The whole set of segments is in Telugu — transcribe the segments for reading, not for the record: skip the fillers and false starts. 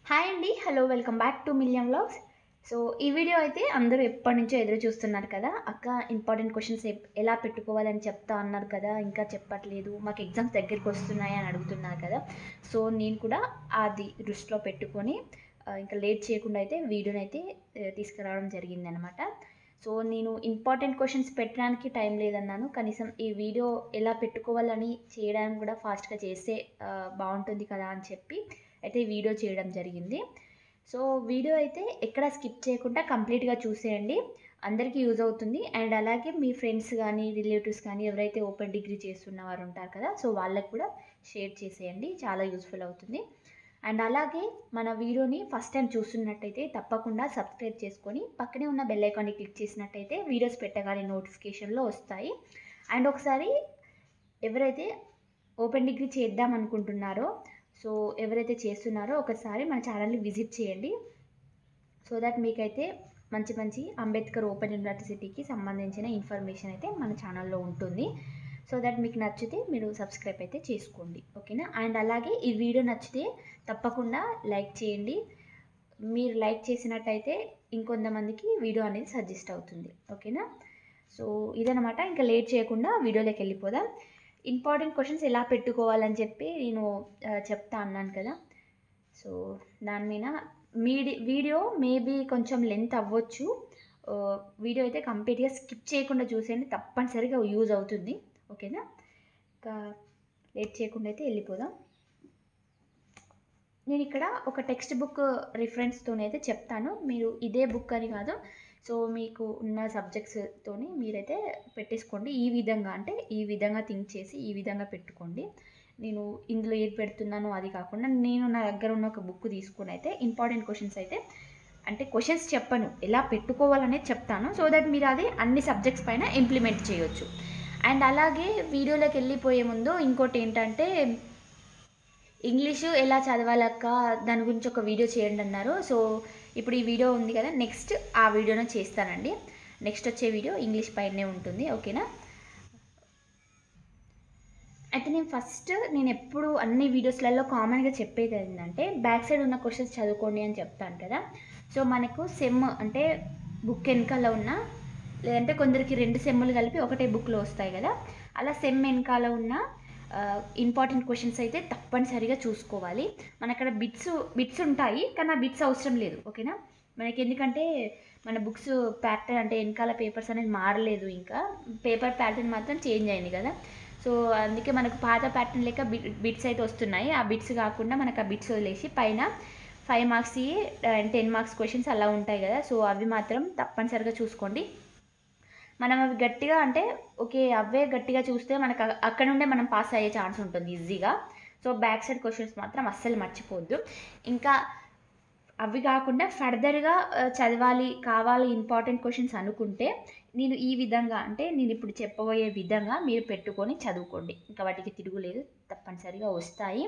హాయ్ అండి. Hello. Welcome back to million vlogs. So, ఈ వీడియో అయితే అందరూ ఎప్పటినుంచో ఎదురు చూస్తున్నారు కదా! అక్క ఇంపార్టెంట్ క్వెషన్స్ ఎలా పెట్టుకోవాలని చెప్తా అన్నారు కదా! ఇంకా చెప్పట్లేదు. మాకు ఎగ్జామ్స్ దగ్గరికొస్తున్నాయి అని అడుగుతున్నారు కదా! సో, నేను కూడా అది దృష్టిలో పెట్టుకొని ఇంకా లేట్ చేయకుండా అయితే వీడియోనైతే తీసుకురావడం జరిగిందనమాట. సో, నేను ఇంపార్టెంట్ క్వెషన్స్ పెట్టడానికి టైం లేదన్నాను. కనీసం ఈ వీడియో ఎలా పెట్టుకోవాలని చేయడానికి కూడా ఫాస్ట్‌గా చేస్తే బావుంటుంది కదా అని చెప్పి అయితే వీడియో చేయడం జరిగింది. సో, వీడియో అయితే ఎక్కడ స్కిప్ చేయకుండా కంప్లీట్‌గా చూసేయండి. అందరికీ యూజ్ అవుతుంది. అండ్ అలాగే మీ ఫ్రెండ్స్ గానీ, రిలేటివ్స్ కానీ ఎవరైతే ఓపెన్ డిగ్రీ చేస్తున్న వారు ఉంటారు కదా! సో, వాళ్ళకి కూడా షేర్ చేసేయండి. చాలా యూజ్‌ఫుల్ అవుతుంది. అండ్ అలాగే మన వీడియోని ఫస్ట్ టైం చూస్తున్నట్టయితే తప్పకుండా సబ్స్క్రైబ్ చేసుకొని పక్కనే ఉన్న బెల్ ఐకాన్‌ని క్లిక్ చేసినట్టయితే వీడియోస్ పెట్టగానే నోటిఫికేషన్‌లో వస్తాయి. అండ్ ఒకసారి ఎవరైతే ఓపెన్ డిగ్రీ చేద్దాం అనుకుంటున్నారో, సో, ఎవరైతే చేస్తున్నారో ఒకసారి మన ఛానల్‌ని విజిట్ చేయండి. సో దట్ మీకైతే మంచి మంచి అంబేద్కర్ ఓపెన్ యూనివర్సిటీకి సంబంధించిన ఇన్ఫర్మేషన్ అయితే మన ఛానల్‌లో ఉంటుంది. సో దట్ మీకు నచ్చితే మీరు సబ్స్క్రైబ్ అయితే చేసుకోండి. ఓకేనా? అండ్ అలాగే ఈ వీడియో నచ్చితే తప్పకుండా లైక్ చేయండి. మీరు లైక్ చేసినట్టయితే ఇంకొంతమందికి వీడియో అనేది సజెస్ట్ అవుతుంది. ఓకేనా? సో, ఇదనమాట. ఇంకా లేట్ చేయకుండా వీడియోలోకి వెళ్ళిపోదాం. ఇంపార్టెంట్ క్వెషన్స్ ఎలా పెట్టుకోవాలని చెప్పి నేను చెప్తా అన్నాను కదా! సో, దాని మీద వీడియో మేబీ కొంచెం లెంత్ అవ్వచ్చు. వీడియో అయితే కంప్లీట్‌గా స్కిప్ చేయకుండా చూసేయండి. తప్పనిసరిగా యూజ్ అవుతుంది. ఓకేనా? ఇంకా లేట్ చేయకుండా అయితే వెళ్ళిపోదాం. నేనిక్కడ ఒక టెక్స్ట్ బుక్ రిఫరెన్స్‌తోనైతే చెప్తాను. మీరు ఇదే బుక్ అని కాదు. సో, మీకు ఉన్న సబ్జెక్ట్స్‌తోని మీరైతే పెట్టేసుకోండి. ఈ విధంగా అంటే, ఈ విధంగా థింక్ చేసి, ఈ విధంగా పెట్టుకోండి. నేను ఇందులో ఏది పెడుతున్నానో అది కాకుండా, నేను నా దగ్గర ఉన్న ఒక బుక్ తీసుకొనైతే ఇంపార్టెంట్ క్వెషన్స్ అయితే అంటే క్వెషన్స్ చెప్పను. ఎలా పెట్టుకోవాలనేది చెప్తాను. సో దట్ మీరు అది అన్ని సబ్జెక్ట్స్ పైన ఇంప్లిమెంట్ చేయొచ్చు. అండ్ అలాగే వీడియోలోకి వెళ్ళిపోయే ముందు ఇంకోటేంటంటే ఇంగ్లీషు ఎలా చదవాలక్క దాని గురించి ఒక వీడియో చేయండి అన్నారు. సో, ఇప్పుడు ఈ వీడియో ఉంది కదా! నెక్స్ట్ ఆ వీడియోను చేస్తానండి. నెక్స్ట్ వచ్చే వీడియో ఇంగ్లీష్ పైనే ఉంటుంది. ఓకేనా? అయితే నేను ఎప్పుడు అన్ని వీడియోస్‌లలో కామన్‌గా చెప్పేది ఏంటంటే, బ్యాక్ సైడ్ ఉన్న క్వెషన్స్ చదువుకోండి అని చెప్తాను కదా! సో, మనకు సెమ్ అంటే బుక్ ఎనకాల ఉన్న లేదంటే కొందరికి 2 సెమ్‌లు కలిపి ఒకటే బుక్‌లో వస్తాయి కదా! అలా సెమ్ ఎనకాల ఉన్న ఇంపార్టెంట్ క్వెషన్స్ అయితే తప్పనిసరిగా చూసుకోవాలి. మనక్కడ బిట్స్ ఉంటాయి. కానీ ఆ బిట్స్ అవసరం లేదు. ఓకేనా? మనకెందుకంటే మన బుక్స్ ప్యాటర్న్ అంటే ఎనకాల పేపర్స్ అనేది మారలేదు ఇంకా. పేపర్ ప్యాటర్న్ మాత్రం చేంజ్ అయింది కదా! సో, అందుకే మనకు పాత ప్యాటర్న్ లెక్క బిట్స్ అయితే వస్తున్నాయి. ఆ బిట్స్ కాకుండా మనకు ఆ బిట్స్ వదిలేసి పైన 5 మార్క్స్‌యి అండ్ 10 మార్క్స్ క్వెషన్స్ అలా ఉంటాయి కదా! సో, అవి మాత్రం తప్పనిసరిగా చూసుకోండి. మనం అవి గట్టిగా అంటే ఓకే. అవే గట్టిగా చూస్తే మనకు అక్కడ నుండే మనం పాస్ అయ్యే ఛాన్స్ ఉంటుంది ఈజీగా. సో, బ్యాక్ సైడ్ క్వెషన్స్ మాత్రం అస్సలు మర్చిపోవద్దు. ఇంకా అవి కాకుండా ఫర్దర్‌గా చదవాలి, కావాలి ఇంపార్టెంట్ క్వెషన్స్ అనుకుంటే, నేను ఈ విధంగా అంటే నేనిప్పుడు చెప్పబోయే విధంగా మీరు పెట్టుకొని చదువుకోండి. ఇంకా వాటికి తిరుగులేదు. తప్పనిసరిగా వస్తాయి.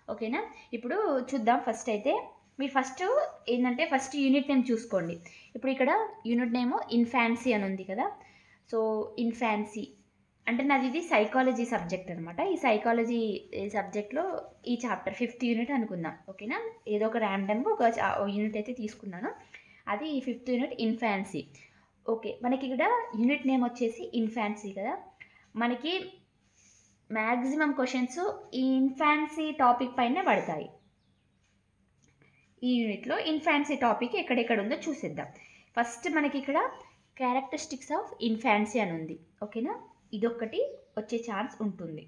ఓకేనా? ఇప్పుడు చూద్దాం ఫస్ట్ అయితే. మీరు ఫస్ట్ యూనిట్ నేమ్ చూసుకోండి. ఇప్పుడు ఇక్కడ యూనిట్ నేమ్ ఇన్ఫాన్సీ అని ఉంది కదా! సో, ఇన్ఫాన్సీ అంటే నాదిది సైకాలజీ సబ్జెక్ట్ అనమాట. ఈ సైకాలజీ సబ్జెక్ట్‌లో ఈ చాప్టర్ 5థ్ యూనిట్ అనుకుందాం. ఓకేనా? ఏదో ఒక ర్యాండమ్‌గా ఒక యూనిట్ అయితే తీసుకున్నాను. అది 5థ్ యూనిట్ ఇన్ఫాన్సీ. ఓకే. మనకిక్కడ యూనిట్ నేమ్ వచ్చేసి ఇన్ఫాన్సీ కదా! మనకి మాక్సిమం క్వెషన్స్ ఈ ఇన్ఫాన్సీ టాపిక్ పైనే పడతాయి. ఈ యూనిట్‌లో ఇన్ఫాన్సీ టాపిక్ ఎక్కడెక్కడ ఉందో చూసేద్దాం. ఫస్ట్ మనకిక్కడ క్యారెక్టరిస్టిక్స్ ఆఫ్ ఇన్ఫాన్సీ అని ఉంది. ఓకేనా? ఇదొక్కటి వచ్చే ఛాన్స్ ఉంటుంది.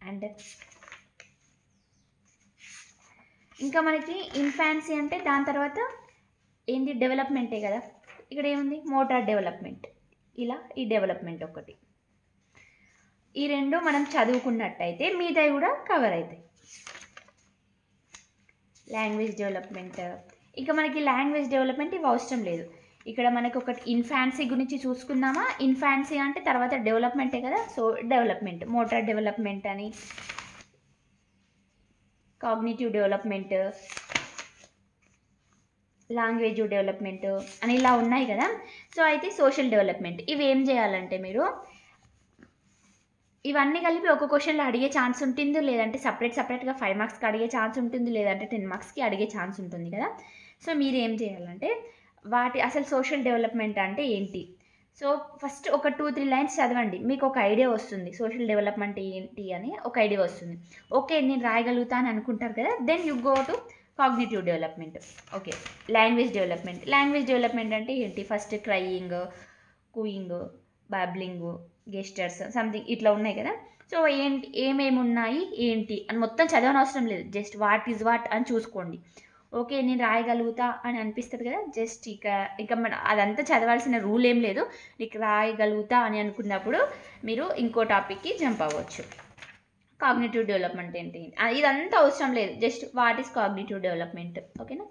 అండ్ ఇంకా మనకి ఇన్ఫాన్సీ అంటే దాని తర్వాత ఏంది డెవలప్‌మెంటే కదా! ఇక్కడ ఏముంది మోటార్ డెవలప్‌మెంట్. ఇలా ఈ డెవలప్‌మెంట్ ఒకటి. ఈ 2 మనం చదువుకున్నట్టయితే మిగతాయి కూడా కవర్ అయితాయి. Language development. ఇక మనకి లాంగ్వేజ్ డెవలప్‌మెంట్ ఇవి అవసరం లేదు. ఇక్కడ మనకి ఒకటి ఇన్ఫాన్సీ గురించి చూసుకుందామా? ఇన్ఫాన్సీ అంటే తర్వాత డెవలప్‌మెంటే కదా! So, development. మోటార్ డెవలప్‌మెంట్ అని, కాగ్నిటివ్ డెవలప్‌మెంట్, లాంగ్వేజ్ డెవలప్‌మెంట్ అని ఇలా ఉన్నాయి కదా! సో, అయితే సోషల్ డెవలప్‌మెంట్. ఇవి ఏం చేయాలంటే మీరు ఇవన్నీ కలిపి ఒక క్వశ్చన్లో అడిగే ఛాన్స్ ఉంటుంది, లేదంటే సపరేట్గా 5 మార్క్స్కి అడిగే ఛాన్స్ ఉంటుంది, లేదంటే 10 మార్క్స్కి అడిగే ఛాన్స్ ఉంటుంది కదా. సో మీరు ఏం చేయాలంటే అసలు సోషల్ డెవలప్మెంట్ అంటే ఏంటి, సో ఫస్ట్ ఒక 2-3 లైన్స్ చదవండి, మీకు ఒక ఐడియా వస్తుంది సోషల్ డెవలప్మెంట్ ఏంటి అని ఒక ఐడియా వస్తుంది. ఓకే నేను రాయగలుగుతా అని అనుకుంటారు కదా, then you go to cognitive development. Okay language development అంటే ఏంటి, first crying, cooing, babbling, gestures something ఇట్లా ఉన్నాయి కదా. సో ఏమేమి ఉన్నాయి ఏంటి అని మొత్తం చదవనవసరం లేదు, జస్ట్ వాట్ ఈజ్ వాట్ అని చూసుకోండి. ఓకే నేను రాయగలుగుతా అని అనిపిస్తుంది కదా, జస్ట్ ఇక మన అదంతా చదవాల్సిన రూల్ ఏం లేదు, నీకు రాయగలుగుతా అని అనుకున్నప్పుడు మీరు ఇంకో టాపిక్కి జంప్ అవ్వచ్చు. కాగ్నిటివ్ డెవలప్మెంట్ ఏంటి ఇదంతా అవసరం లేదు, just what is cognitive development, ఓకేనా,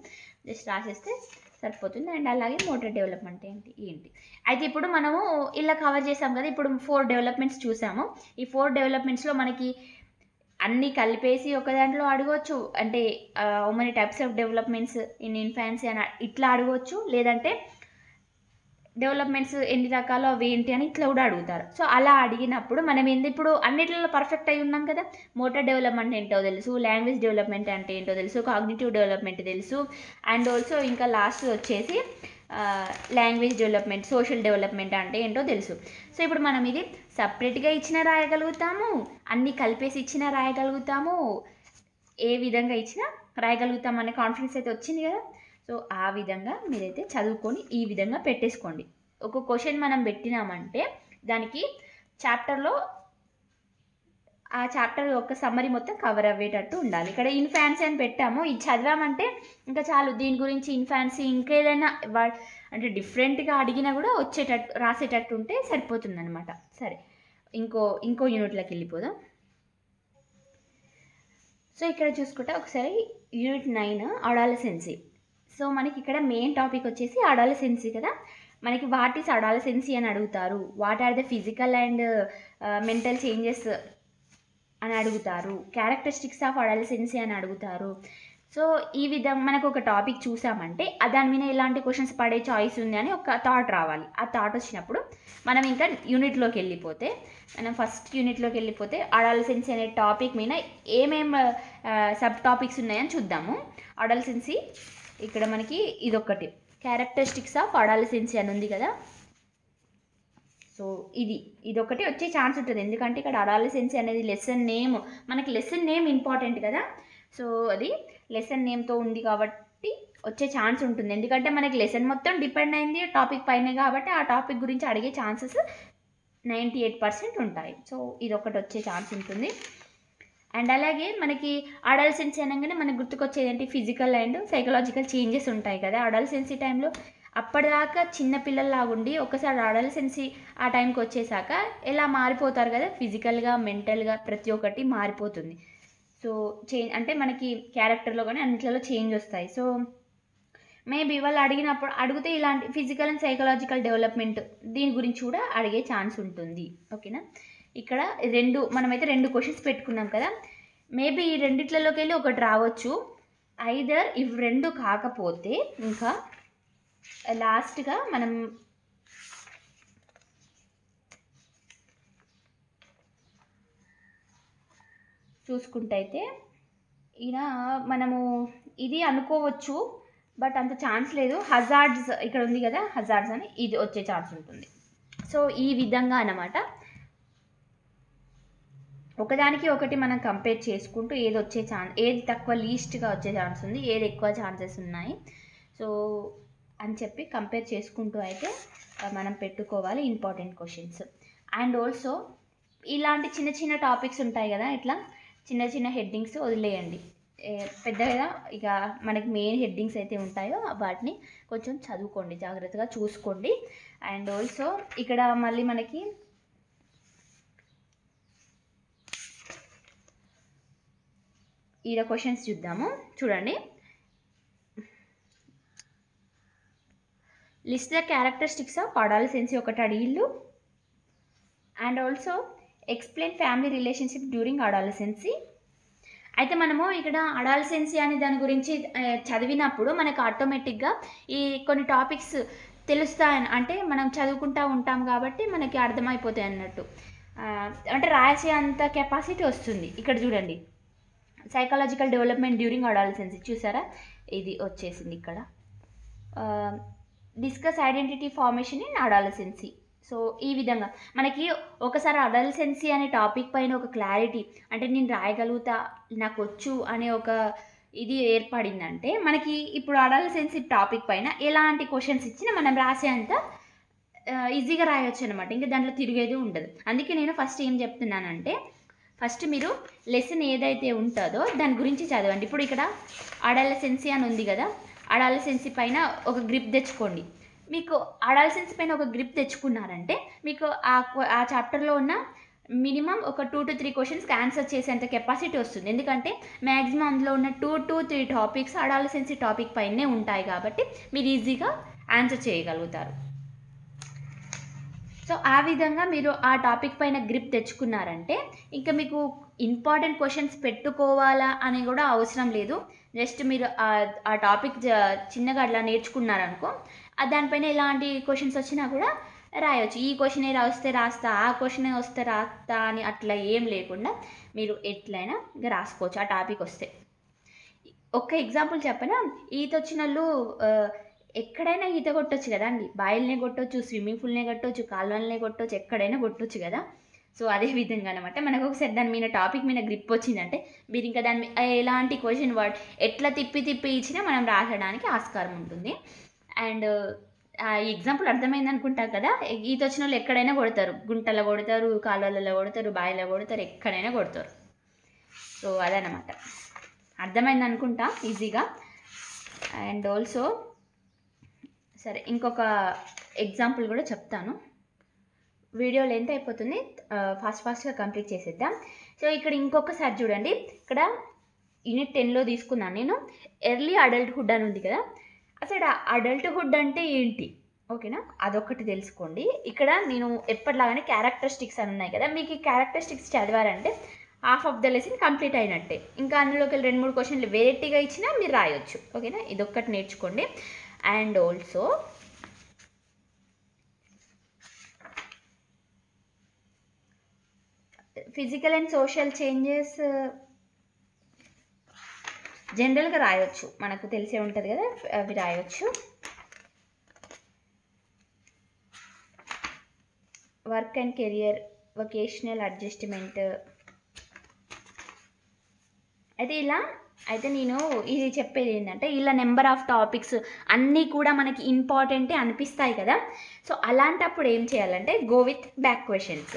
జస్ట్ రాసేస్తే సరిపోతుంది. అండ్ అలాగే మోటార్ డెవలప్మెంట్ ఏంటి అయితే ఇప్పుడు మనము ఇలా కవర్ చేసాం కదా, ఇప్పుడు 4 డెవలప్మెంట్స్ చూసాము. ఈ 4 డెవలప్మెంట్స్లో మనకి అన్నీ కలిపేసి ఒక దాంట్లో అడగవచ్చు, అంటే how many types of developments in infancy అని ఇట్లా అడగవచ్చు, లేదంటే డెవలప్మెంట్స్ ఎన్ని రకాలు అవి ఏంటి అని ఇట్లా కూడా అడుగుతారు. సో అలా అడిగినప్పుడు మనం ఇప్పుడు అన్నిటిలో పర్ఫెక్ట్ అయి ఉన్నాం కదా, మోటార్ డెవలప్మెంట్ ఏంటో తెలుసు, లాంగ్వేజ్ డెవలప్మెంట్ అంటే ఏంటో తెలుసు, కాగ్నిటివ్ డెవలప్మెంట్ తెలుసు, అండ్ ఆల్సో ఇంకా లాస్ట్ వచ్చేసి లాంగ్వేజ్ డెవలప్మెంట్, సోషల్ డెవలప్మెంట్ అంటే ఏంటో తెలుసు. సో ఇప్పుడు మనం ఇది సపరేట్గా ఇచ్చినా రాయగలుగుతాము, అన్నీ కలిపేసి ఇచ్చినా రాయగలుగుతాము, ఏ విధంగా ఇచ్చినా రాయగలుగుతాం అనే కాన్ఫిడెన్స్ అయితే వచ్చింది కదా. సో ఆ విధంగా మీరైతే చదువుకొని ఈ విధంగా పెట్టేసుకోండి. ఒక క్వశ్చన్ మనం పెట్టినామంటే దానికి చాప్టర్లో ఆ చాప్టర్ యొక్క సమ్మరీ మొత్తం కవర్ అయ్యేటట్టు ఉండాలి. ఇక్కడ ఇన్ఫాన్సీ అని పెట్టాము, ఇది చదివామంటే ఇంకా చాలు, దీని గురించి ఇన్ఫాన్సీ ఇంకేదైనా అంటే డిఫరెంట్గా అడిగినా కూడా వచ్చేటట్టు రాసేటట్టు ఉంటే సరిపోతుందన్నమాట. సరే ఇంకో యూనిట్లోకి వెళ్ళిపోదాం. సో ఇక్కడ చూసుకుంటే ఒకసారి యూనిట్ 9 అడాలసెన్సీ. సో మనకి ఇక్కడ మెయిన్ టాపిక్ వచ్చేసి అడాలసెన్సీ కదా. మనకి వాట్ ఈస్ అడాలసెన్సీ అని అడుగుతారు, what are the physical and mental changes అని అడుగుతారు, క్యారెక్టరిస్టిక్స్ ఆఫ్ అడాలసెన్సీ అని అడుగుతారు. సో ఈ విధంగా మనకు ఒక టాపిక్ చూసామంటే దాని మీద ఎలాంటి క్వశ్చన్స్ పడే చాయిస్ ఉంది అని ఒక థాట్ రావాలి. ఆ థాట్ వచ్చినప్పుడు మనం ఇంకా యూనిట్లోకి వెళ్ళిపోతే ఫస్ట్ యూనిట్లోకి వెళ్ళిపోతే అడాలసెన్సీ అనే టాపిక్ మీద ఏమేమి సబ్ టాపిక్స్ ఉన్నాయని చూద్దాము. అడాలసెన్సీ ఇక్కడ మనకి ఇదొకటి క్యారెక్టరిస్టిక్స్ ఆఫ్ అడాలసెన్సీ అని ఉంది కదా. సో ఇదొకటి వచ్చే ఛాన్స్ ఉంటుంది, ఎందుకంటే ఇక్కడ అడాలసెన్సీ అనేది లెసన్ నేమ్, మనకి లెసన్ నేమ్ ఇంపార్టెంట్ కదా. సో అది లెసన్ నేమ్తో ఉంది కాబట్టి వచ్చే ఛాన్స్ ఉంటుంది, ఎందుకంటే మనకి లెసన్ మొత్తం డిపెండ్ అయింది టాపిక్ పైనే కాబట్టి ఆ టాపిక్ గురించి అడిగే ఛాన్సెస్ 98% ఉంటాయి. సో ఇదొకటి వచ్చే ఛాన్స్ ఉంటుంది. అండ్ అలాగే మనకి అడాలసెన్సీ అనగానే మనకు గుర్తుకొచ్చేది ఏంటి, ఫిజికల్ అండ్ సైకలాజికల్ చేంజెస్ ఉంటాయి కదా అడాలసెన్సీ టైంలో. అప్పటిదాకా చిన్న పిల్లల్లాగా ఉండి ఒకసారి అడాలసెన్సీ ఆ టైంకి వచ్చేసాక ఎలా మారిపోతారు కదా, ఫిజికల్గా మెంటల్గా ప్రతి ఒక్కటి మారిపోతుంది. సో అంటే మనకి క్యారెక్టర్లో కానీ అన్నిట్లలో చేంజ్ వస్తాయి. సో మేబీ వాళ్ళు అడిగితే ఇలాంటి ఫిజికల్ అండ్ సైకలాజికల్ డెవలప్మెంట్ దీని గురించి కూడా అడిగే ఛాన్స్ ఉంటుంది, ఓకేనా. ఇక్కడ మనమైతే 2 క్వశ్చన్స్ పెట్టుకున్నాం కదా, మేబీ ఈ రెండిట్లలోకి వెళ్ళి ఒకటి రావచ్చు. ఐదర్ ఇవి 2 కాకపోతే ఇంకా లాస్ట్గా మనం చూసుకుంటే అయితే మనము ఇది అనుకోవచ్చు, బట్ అంత ఛాన్స్ లేదు. హజార్డ్స్ ఇక్కడ ఉంది కదా, హజార్డ్స్ అని ఇది వచ్చే ఛాన్స్ ఉంటుంది. సో ఈ విధంగా అన్నమాట ఒకదానికి ఒకటి మనం కంపేర్ చేసుకుంటూ ఏది తక్కువ లీస్ట్గా వచ్చే ఛాన్స్ ఉంది, ఏది ఎక్కువ ఛాన్సెస్ ఉన్నాయి సో అని చెప్పి కంపేర్ చేసుకుంటూ అయితే మనం పెట్టుకోవాలి ఇంపార్టెంట్ క్వశ్చన్స్. అండ్ ఆల్సో ఇలాంటి చిన్న చిన్న టాపిక్స్ ఉంటాయి కదా, ఇట్లా చిన్న చిన్న హెడ్డింగ్స్ వదిలేయండి, పెద్దగా ఇక మనకి మెయిన్ హెడ్డింగ్స్ అయితే ఉంటాయో వాటిని కొంచెం చదువుకోండి, జాగ్రత్తగా చూసుకోండి. అండ్ ఆల్సో ఇక్కడ మళ్ళీ మనకి ఈడ క్వశ్చన్స్ చూద్దాము, చూడండి. List the characteristics of adolescence ఒకటి అడిగిల్లు. And also explain family relationship during adolescence. అయితే మనము ఇక్కడ అడాలసెన్సీ అనే దాని గురించి చదివినప్పుడు మనకు ఆటోమేటిక్గా ఈ కొన్ని టాపిక్స్ తెలుస్తాయని, అంటే మనం చదువుకుంటూ ఉంటాం కాబట్టి మనకి అర్థమైపోతాయి అన్నట్టు. అంటే రాసే అంత కెపాసిటీ వస్తుంది. ఇక్కడ చూడండి, సైకాలజికల్ డెవలప్మెంట్ డ్యూరింగ్ అడాలసెన్స్ చూసారా, ఇది వచ్చేసింది ఇక్కడ. Discuss identity formation in adolescence. So ఈ విధంగా మనకి ఒకసారి అడాలసెన్సీ అనే టాపిక్ పైన ఒక క్లారిటీ, అంటే నేను రాయగలుగుతా, నాకు వచ్చు అనే ఒక ఇది ఏర్పడిందంటే మనకి ఇప్పుడు అడాలసెన్సీ టాపిక్ పైన ఎలాంటి క్వశ్చన్స్ ఇచ్చినా మనం రాసే అంత ఈజీగా రాయొచ్చు అనమాట. ఇంకా దాంట్లో తిరిగేది ఉండదు. అందుకే నేను ఫస్ట్ ఏం చెప్తున్నానంటే, ఫస్ట్ మీరు లెసన్ ఏదైతే ఉంటుందో దాని గురించి చదవండి. ఇప్పుడు ఇక్కడ అడాలసెన్సీ అని ఉంది కదా, అడాలసెన్సీ పైన ఒక గ్రిప్ తెచ్చుకోండి. మీకు అడాలసెన్సీ పైన ఒక గ్రిప్ తెచ్చుకున్నారంటే మీకు ఆ చాప్టర్లో ఉన్న మినిమం ఒక 2 to 3 క్వశ్చన్స్కి ఆన్సర్ చేసేంత కెపాసిటీ వస్తుంది. ఎందుకంటే మ్యాక్సిమం అందులో ఉన్న 2 to 3 టాపిక్స్ అడాలసెన్సీ టాపిక్ పైనే ఉంటాయి కాబట్టి మీరు ఈజీగా ఆన్సర్ చేయగలుగుతారు. సో ఆ విధంగా మీరు ఆ టాపిక్ పైన గ్రిప్ తెచ్చుకున్నారంటే ఇంకా మీకు ఇంపార్టెంట్ క్వశ్చన్స్ పెట్టుకోవాలా అని కూడా అవసరం లేదు. జస్ట్ మీరు ఆ టాపిక్ చిన్నగా అట్లా నేర్చుకున్నారనుకో, దానిపైన ఎలాంటి క్వశ్చన్స్ వచ్చినా కూడా రాయొచ్చు. ఈ క్వశ్చనే వస్తే రాస్తా, ఆ క్వశ్చనే వస్తే రాస్తా అని అట్లా ఏం లేకుండా మీరు ఎట్లయినా ఇంకా రాసుకోవచ్చు ఆ టాపిక్ వస్తే. ఒక్క ఎగ్జాంపుల్ చెప్పనా, ఈత వచ్చిన వాళ్ళు ఎక్కడైనా ఈత కొట్టొచ్చు కదా అండి. బాయిల్నే కొట్టొచ్చు, స్విమ్మింగ్ పూల్నే కొట్టొచ్చు, కాలువలనే కొట్టొచ్చు, ఎక్కడైనా కొట్టొచ్చు కదా. సో అదే విధంగా అనమాట, మనకు ఒకసారి దాని మీద టాపిక్ మీద గ్రిప్ వచ్చిందంటే మీరు ఇంకా దాని ఎలాంటి క్వశ్చన్ వర్డ్ ఎట్లా తిప్పి ఇచ్చినా మనం రాసడానికి ఆస్కారం ఉంటుంది. అండ్ ఈ ఎగ్జాంపుల్ అర్థమైంది అనుకుంటా కదా. ఈత వచ్చిన వాళ్ళు ఎక్కడైనా కొడతారు, గుంటలో కొడతారు, కాలువలలో కొడతారు, బాయిలో కొడతారు, ఎక్కడైనా కొడతారు. సో అదనమాట, అర్థమైంది అనుకుంటా ఈజీగా. అండ్ ఆల్సో సరే, ఇంకొక ఎగ్జాంపుల్ కూడా చెప్తాను. వీడియో లెంత్ అయిపోతుంది, ఫాస్ట్గా కంప్లీట్ చేసేద్దాం. సో ఇక్కడ ఇంకొకసారి చూడండి, ఇక్కడ యూనిట్ 10లో తీసుకున్నాను నేను. ఎర్లీ అడల్ట్హుడ్ అని ఉంది కదా, అసలు అడల్ట్హుడ్ అంటే ఏంటి, ఓకేనా, అదొకటి తెలుసుకోండి. ఇక్కడ నేను ఎప్పటిలాగానే క్యారెక్టరిస్టిక్స్ అని ఉన్నాయి కదా, మీకు ఈ క్యారెక్టరిస్టిక్స్ చదివారంటే half of the lesson complete అయినట్టే. ఇంకా అందులోకి 2-3 క్వశ్చన్లు వెరైటీగా ఇచ్చినా మీరు రాయొచ్చు, ఓకేనా. ఇదొక్కటి నేర్చుకోండి. And also physical and social changes జనరల్గా రాయొచ్చు, మనకు తెలిసే ఉంటుంది కదా, అవి రాయొచ్చు. Work and career, vocational adjustment. అయితే నేను ఇది చెప్పేది ఏంటంటే, ఇలా నెంబర్ ఆఫ్ టాపిక్స్ అన్నీ కూడా మనకి ఇంపార్టెంటే అనిపిస్తాయి కదా. సో అలాంటప్పుడు ఏం చేయాలంటే గో విత్ బ్యాక్ క్వశ్చన్స్,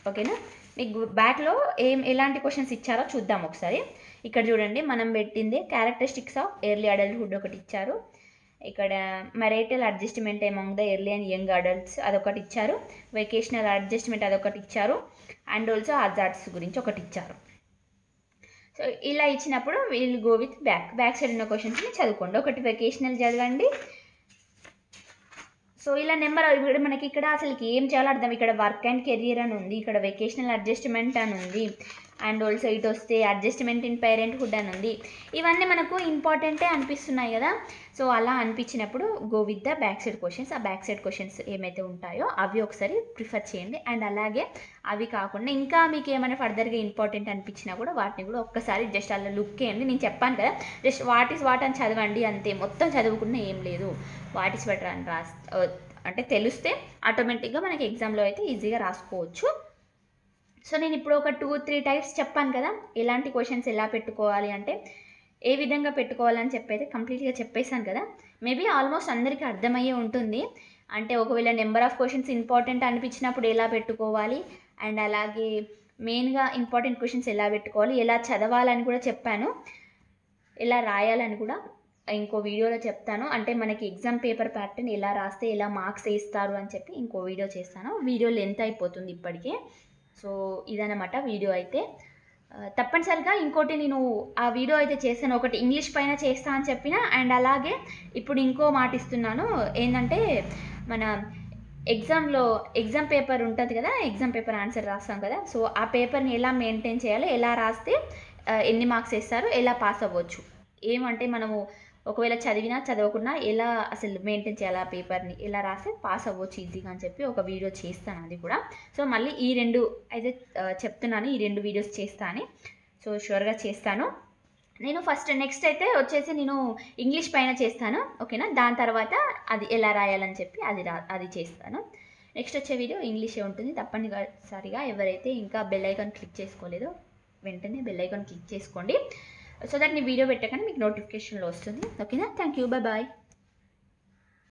ఓకేనా. మీకు బ్యాక్లో ఎలాంటి క్వశ్చన్స్ ఇచ్చారో చూద్దాం ఒకసారి. ఇక్కడ చూడండి, మనం పెట్టింది క్యారెక్టరిస్టిక్స్ ఆఫ్ ఎర్లీ అడల్ట్హుడ్ ఒకటి ఇచ్చారు. ఇక్కడ marital adjustment among the early and young adults అదొకటి ఇచ్చారు. వెకేషనల్ అడ్జస్ట్మెంట్ అదొకటి ఇచ్చారు. అండ్ ఆల్సో హజార్డ్స్ గురించి ఒకటి ఇచ్చారు. సో ఇలా ఇచ్చినప్పుడు we'll go with back side ఉన్న క్వశ్చన్స్ని చదువుకోండి. ఒకటి వెకేషనల్ చదవండి. సో ఇలా నెంబర్ ఇప్పుడు మనకి ఇక్కడ అసలుకి ఏం చేయాలో అర్థం. ఇక్కడ వర్క్ అండ్ కెరియర్ అని ఉంది, ఇక్కడ వెకేషనల్ అడ్జస్ట్మెంట్ అని ఉంది, అండ్ ఆల్సో ఇటు వస్తే అడ్జస్ట్మెంట్ ఇన్ పేరెంట్హుడ్ అని ఉంది. ఇవన్నీ మనకు ఇంపార్టెంటే అనిపిస్తున్నాయి కదా. సో అలా అనిపించినప్పుడు go with the back side questions. ఆ బ్యాక్ సైడ్ క్వశ్చన్స్ ఏమైతే ఉంటాయో అవి ఒకసారి ప్రిఫర్ చేయండి. అండ్ అలాగే అవి కాకుండా ఇంకా మీకు ఏమైనా ఫర్దర్గా ఇంపార్టెంట్ అనిపించినా కూడా వాటిని కూడా ఒక్కసారి జస్ట్ అలా లుక్ చేయండి. నేను చెప్పాను కదా, జస్ట్ వాట్ ఈస్ వాట్ అని చదవండి అంతే, మొత్తం చదువుకున్నా ఏం లేదు. వాట్ ఈస్ వాట్ అని అంటే తెలిస్తే ఆటోమేటిక్గా మనకి ఎగ్జామ్లో అయితే ఈజీగా రాసుకోవచ్చు. సో నేను ఇప్పుడు ఒక 2-3 టైప్స్ చెప్పాను కదా, ఎలాంటి క్వశ్చన్స్ ఎలా పెట్టుకోవాలి అంటే ఏ విధంగా పెట్టుకోవాలని చెప్పైతే కంప్లీట్గా చెప్పేశాను కదా. మేబీ ఆల్మోస్ట్ అందరికీ అర్థమయ్యే ఉంటుంది. అంటే ఒకవేళ నెంబర్ ఆఫ్ క్వశ్చన్స్ ఇంపార్టెంట్ అనిపించినప్పుడు ఎలా పెట్టుకోవాలి, అండ్ అలాగే మెయిన్గా ఇంపార్టెంట్ క్వశ్చన్స్ ఎలా పెట్టుకోవాలి, ఎలా చదవాలని కూడా చెప్పాను, ఎలా రాయాలని కూడా ఇంకో వీడియోలో చెప్తాను. అంటే మనకి ఎగ్జామ్ పేపర్ ప్యాటర్న్ ఎలా రాస్తే ఎలా మార్క్స్ వేస్తారు అని చెప్పి ఇంకో వీడియో చేస్తాను. వీడియో లెంత్ అయిపోతుంది ఇప్పటికే. సో ఇదన్నమాట వీడియో అయితే. తప్పనిసరిగా ఇంకోటి నేను ఆ వీడియో అయితే చేస్తాను, ఒకటి ఇంగ్లీష్ పైన చేస్తా అని చెప్పిన, అండ్ అలాగే ఇప్పుడు ఇంకో మాట ఇస్తున్నాను ఏంటంటే, మన ఎగ్జామ్ పేపర్ ఉంటుంది కదా, ఎగ్జామ్ పేపర్ ఆన్సర్ రాస్తాం కదా. సో ఆ పేపర్ని ఎలా మెయింటైన్ చేయాలి, ఎలా రాస్తే ఎన్ని మార్క్స్ వేస్తారు, ఎలా పాస్ అవ్వచ్చు, ఏమంటే మనము ఒకవేళ చదివినా చదవకున్నా ఎలా అసలు మెయింటైన్ చేయాలి ఆ పేపర్ని, ఎలా రాస్తే పాస్ అవ్వచ్చు ఈజీగా అని చెప్పి ఒక వీడియో చేస్తాను అది కూడా. సో మళ్ళీ ఈ 2 అయితే చెప్తున్నాను, ఈ 2 వీడియోస్ చేస్తా అని. సో షూర్గా చేస్తాను. నేను ఫస్ట్ నెక్స్ట్ అయితే వచ్చేసి నేను ఇంగ్లీష్ పైన చేస్తాను, ఓకేనా. దాని తర్వాత అది ఎలా రాయాలని చెప్పి అది చేస్తాను. నెక్స్ట్ వచ్చే వీడియో ఇంగ్లీషే ఉంటుంది. తప్పనిసరిగా ఎవరైతే ఇంకా బెల్ ఐకాన్ క్లిక్ చేసుకోలేదో వెంటనే బెల్ ఐకాన్ క్లిక్ చేసుకోండి, సో దట్ నేను వీడియో పెట్టగానే మీకు నోటిఫికేషన్లో వస్తుంది, ఓకేనా. Thank you, bye.